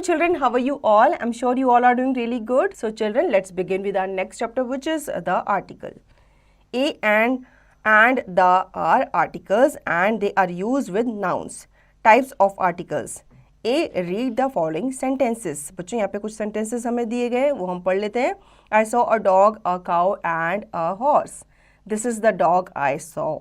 children, how are you all? I'm sure you all are doing really good. So children, let's begin with our next chapter, which is the article. A and the are articles and they are used with nouns. Types of articles. A, read the following sentences. बच्चों यहाँ पे कुछ sentences हमें दिए गए वो हम पढ़ लेते हैं. I saw a dog, a cow and a horse. This is the dog I saw.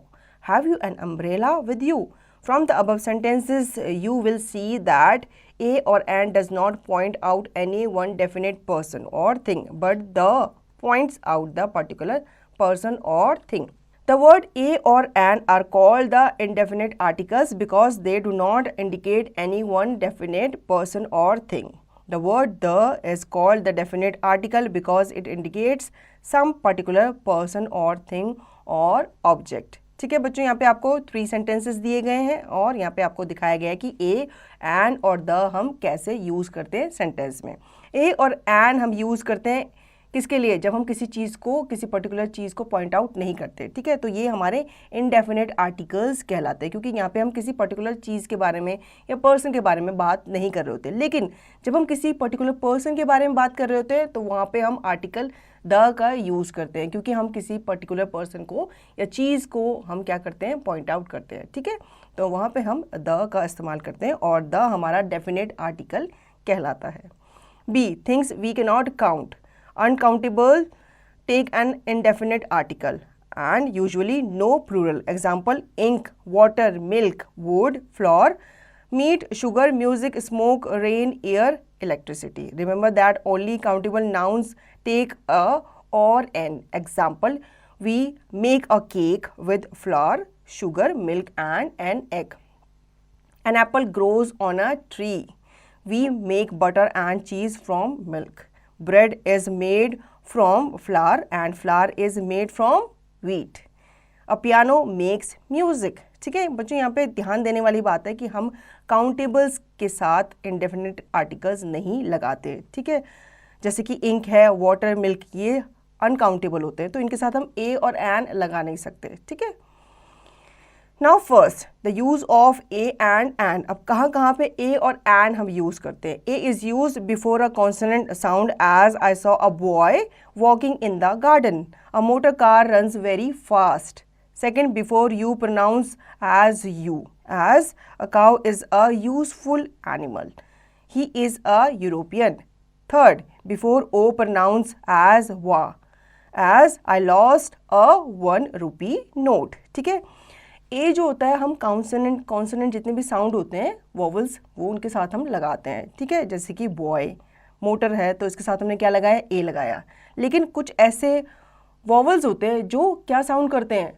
Have you an umbrella with you? From the above sentences, you will see that a or an does not point out any one definite person or thing, but the points out the particular person or thing. The word a or an are called the indefinite articles because they do not indicate any one definite person or thing. The word the is called the definite article because it indicates some particular person or thing or object. ठीक है बच्चों, यहाँ पे आपको 3 sentences दिए गए हैं और यहाँ पे आपको दिखाया गया है कि ए, एन और द हम कैसे यूज़ करते हैं सेंटेंस में. ए और एन हम यूज़ करते हैं किसके लिए? जब हम किसी चीज़ को, किसी पर्टिकुलर चीज़ को पॉइंट आउट नहीं करते. ठीक है, तो ये हमारे इनडेफिनेट आर्टिकल्स कहलाते हैं क्योंकि यहाँ पे हम किसी पर्टिकुलर चीज़ के बारे में या पर्सन के बारे में बात नहीं कर रहे होते. लेकिन जब हम किसी पर्टिकुलर पर्सन के बारे में बात कर रहे होते हैं तो वहाँ पे हम आर्टिकल द का यूज़ करते हैं क्योंकि हम किसी पर्टिकुलर पर्सन को या चीज़ को हम क्या करते हैं? पॉइंट आउट करते हैं. ठीक है, तो वहाँ पे हम द का इस्तेमाल करते हैं और द हमारा डेफिनेट आर्टिकल कहलाता है. B, things we can not count. Uncountable take an indefinite article and usually no plural. Example, ink, water, milk, wood, flour, meat, sugar, music, smoke, rain, air, electricity. Remember that only countable nouns take a or an. Example, we make a cake with flour, sugar, milk and an egg. An apple grows on a tree. We make butter and cheese from milk. Bread is made from flour and flour is made from wheat. A piano makes music. ठीक है बच्चों, यहाँ पे ध्यान देने वाली बात है कि हम काउंटेबल्स के साथ इंडेफिनिट आर्टिकल्स नहीं लगाते. ठीक है, जैसे कि इंक है, वाटर, मिल्क, ये अनकाउंटेबल होते हैं तो इनके साथ हम ए और एन लगा नहीं सकते. ठीक है. Now first the use of a and an. अब कहाँ पे ए और एन हम यूज़ करते हैं? A is use before a consonant sound as I saw a boy walking in the garden. A motor car runs very fast. Second, before you pronounce as you, as a cow is a useful animal. He is a European. Third, before O pronounce as wa, as I lost a 1 rupee note. ठीक है, ए जो होता है हम consonant जितने भी sound होते हैं वॉवल्स वो उनके साथ हम लगाते हैं. ठीक है, जैसे कि बॉय, मोटर है तो इसके साथ हमने क्या लगाया? ए लगाया. लेकिन कुछ ऐसे वॉवल्स होते हैं जो क्या साउंड करते हैं?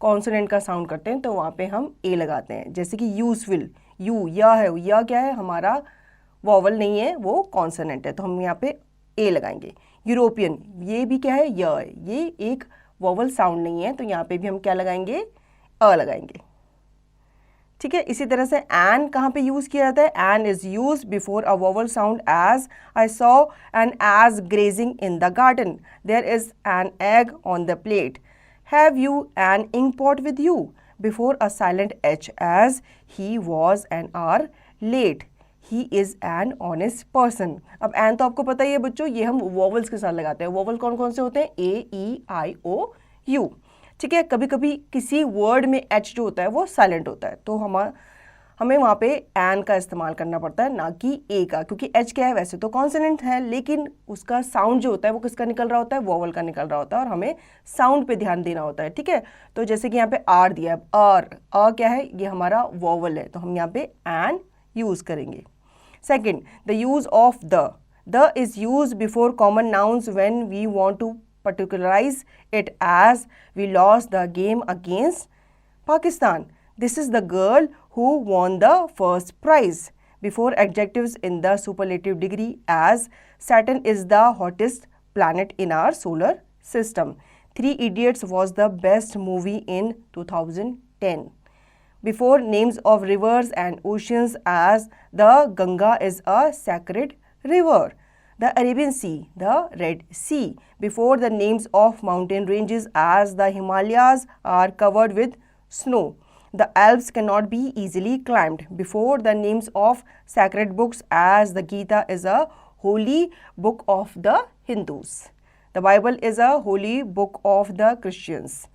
कॉन्सोनेंट का साउंड करते हैं तो वहाँ पे हम ए लगाते हैं. जैसे कि यूजफुल, यू, या है, या क्या है? हमारा वॉवल नहीं है, वो कॉन्सोनेंट है तो हम यहाँ पे ए लगाएंगे. यूरोपियन, ये भी क्या है? य है, ये एक वॉवल साउंड नहीं है तो यहाँ पे भी हम क्या लगाएंगे? अ लगाएंगे. ठीक है, इसी तरह से एन कहाँ पे यूज़ किया जाता है? An is use before a vowel sound as I saw an ass grazing in the garden. There is an egg on the plate. Have you an ink pot with you? Before a silent H as he was an hour late. He is an honest person. अब an तो आपको पता ही है बच्चों, ये हम vowels के साथ लगाते हैं. वोवल कौन कौन से होते हैं? ए, ई, आई, ओ, यू. ठीक है, कभी कभी किसी वर्ड में एच जो होता है वो साइलेंट होता है तो हमें वहाँ पे एन का इस्तेमाल करना पड़ता है, ना कि ए का, क्योंकि एच क्या है? वैसे तो कॉन्सोनेंट है लेकिन उसका साउंड जो होता है वो किसका निकल रहा होता है? वोवल का निकल रहा होता है और हमें साउंड पे ध्यान देना होता है. ठीक है, तो जैसे कि यहाँ पे आर दिया है, आर, अ क्या है? ये हमारा वोवल है तो हम यहाँ पे एन यूज़ करेंगे. Second, the use of the. The is use before common nouns when we want to particularize it, as we lost the game against Pakistan. This is the girl who won the first prize. Before adjectives in the superlative degree, as Saturn is the hottest planet in our solar system. Three Idiots was the best movie in 2010. Before names of rivers and oceans, as the Ganga is a sacred river. The Arabian Sea, the Red Sea. Before the names of mountain ranges, as the Himalayas are covered with snow. The Alps cannot be easily climbed. Before the names of sacred books, as the Gita is a holy book of the Hindus. The Bible is a holy book of the Christians.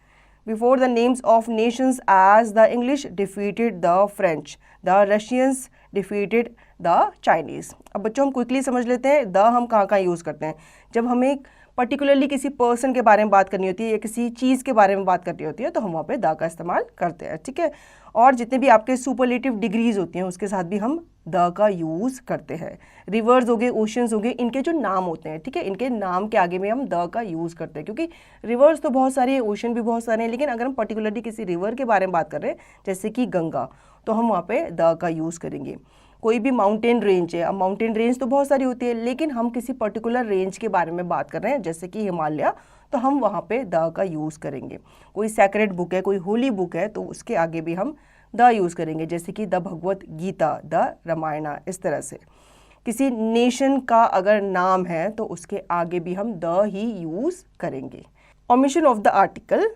Before the names of nations, as the English defeated the French, the Russians defeated the Chinese. अब बच्चों हम quickly समझ लेते हैं the हम कहाँ कहाँ use करते हैं। जब हमें पर्टिकुलरली किसी पर्सन के बारे में बात करनी होती है या किसी चीज़ के बारे में बात करनी होती है तो हम वहाँ पे द का इस्तेमाल करते हैं, ठीक है। और जितने भी आपके सुपरलेटिव डिग्रीज होती हैं उसके साथ भी हम द का यूज़ करते हैं। रिवर्स हो गए, ओशंस हो गए, इनके जो नाम होते हैं, ठीक है, इनके नाम के आगे में हम द का यूज़ करते हैं, क्योंकि रिवर्स तो बहुत सारे हैं, ओशन भी बहुत सारे हैं, लेकिन अगर हम पर्टिकुलरली किसी रिवर के बारे में बात कर रहे हैं जैसे कि गंगा, तो हम वहाँ पे द का यूज़ करेंगे। कोई भी माउंटेन रेंज है, अब माउंटेन रेंज तो बहुत सारी होती है, लेकिन हम किसी पर्टिकुलर रेंज के बारे में बात कर रहे हैं जैसे कि हिमालय, तो हम वहाँ पे द का यूज़ करेंगे। कोई सैक्रेड बुक है, कोई होली बुक है, तो उसके आगे भी हम द यूज़ करेंगे, जैसे कि द भगवत गीता, द रामायणा, इस तरह से। किसी नेशन का अगर नाम है तो उसके आगे भी हम द ही यूज़ करेंगे। Omission of the article.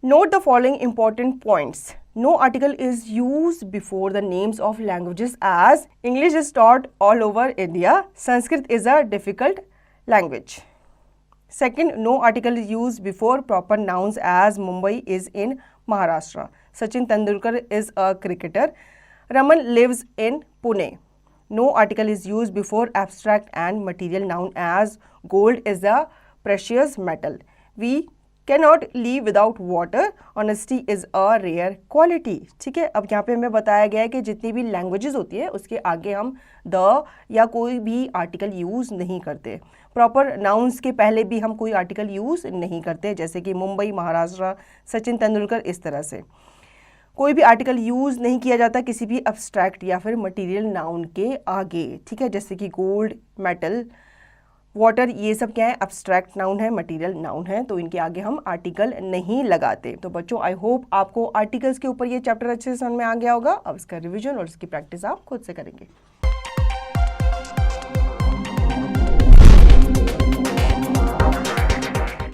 Note the following important points. No article is used before the names of languages, as English is taught all over India. Sanskrit is a difficult language. Second, no article is used before proper nouns, as Mumbai is in Maharashtra. Sachin Tendulkar is a cricketer. Raman lives in Pune. No article is used before abstract and material noun, as gold is a precious metal. We cannot live without water. Honesty is a rare quality. ठीक है, अब यहाँ पे हमें बताया गया है कि जितनी भी लैंग्वेजेस होती है उसके आगे हम द या कोई भी आर्टिकल यूज़ नहीं करते। प्रॉपर नाउन्स के पहले भी हम कोई आर्टिकल यूज़ नहीं करते, जैसे कि मुंबई, महाराष्ट्र, सचिन तेंदुलकर, इस तरह से। कोई भी आर्टिकल यूज़ नहीं किया जाता किसी भी अब्स्ट्रैक्ट या फिर मटीरियल नाउन के आगे, ठीक है, जैसे कि गोल्ड, मेटल, वाटर, ये सब क्या है, अब्स्ट्रैक्ट नाउन है, मटेरियल नाउन है, तो इनके आगे हम आर्टिकल नहीं लगाते। तो बच्चों आई होप आपको आर्टिकल्स के ऊपर ये चैप्टर अच्छे से समझ में आ गया होगा। अब इसका रिवीजन और इसकी प्रैक्टिस आप खुद से करेंगे।